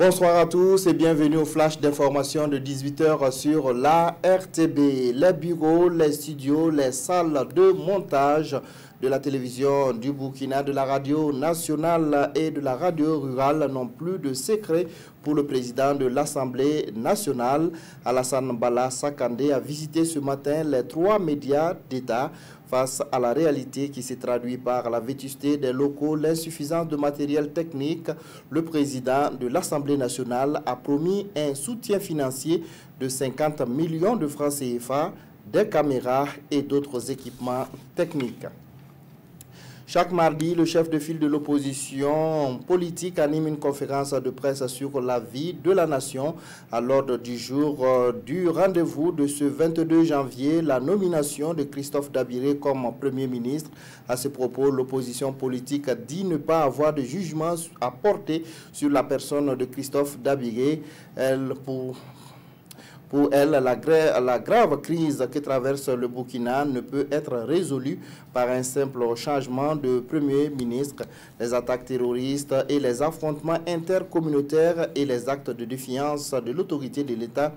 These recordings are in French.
Bonsoir à tous et bienvenue au flash d'information de 18h sur la RTB. Les bureaux, les studios, les salles de montage de la télévision du Burkina, de la radio nationale et de la radio rurale n'ont plus de secret pour le président de l'Assemblée nationale. Alassane Bala Sakandé a visité ce matin les 3 médias d'État face à la réalité qui s'est traduite par la vétusté des locaux, l'insuffisance de matériel technique. Le président de l'Assemblée nationale a promis un soutien financier de 50 millions de francs CFA, des caméras et d'autres équipements techniques. Chaque mardi, le chef de file de l'opposition politique anime une conférence de presse sur la vie de la nation. À l'ordre du jour du rendez-vous de ce 22 janvier, la nomination de Christophe Dabiré comme Premier ministre. À ce propos, l'opposition politique dit ne pas avoir de jugement à porter sur la personne de Christophe Dabiré. Pour elle, la grave crise que traverse le Burkina ne peut être résolue par un simple changement de Premier ministre. Les attaques terroristes et les affrontements intercommunautaires et les actes de défiance de l'autorité de l'État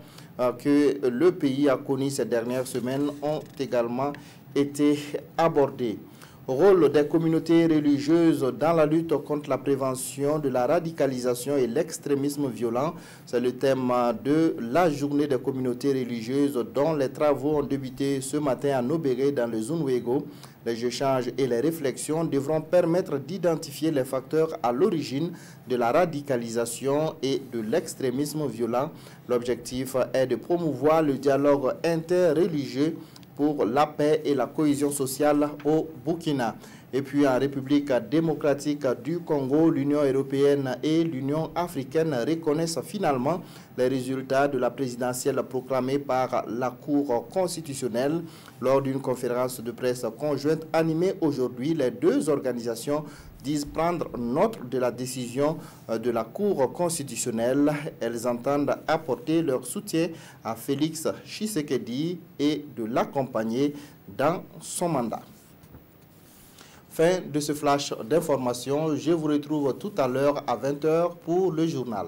que le pays a connus ces dernières semaines ont également été abordés. Rôle des communautés religieuses dans la lutte contre la prévention de la radicalisation et l'extrémisme violent. C'est le thème de la journée des communautés religieuses dont les travaux ont débuté ce matin à Nobéré dans le Zunwego. Les échanges et les réflexions devront permettre d'identifier les facteurs à l'origine de la radicalisation et de l'extrémisme violent. L'objectif est de promouvoir le dialogue interreligieux pour la paix et la cohésion sociale au Burkina. Et puis en République démocratique du Congo, l'Union européenne et l'Union africaine reconnaissent finalement les résultats de la présidentielle proclamée par la Cour constitutionnelle. Lors d'une conférence de presse conjointe animée aujourd'hui, les deux organisations disent prendre note de la décision de la Cour constitutionnelle. Elles entendent apporter leur soutien à Félix Tshisekedi et de l'accompagner dans son mandat. Fin de ce flash d'information. Je vous retrouve tout à l'heure à 20h pour le journal.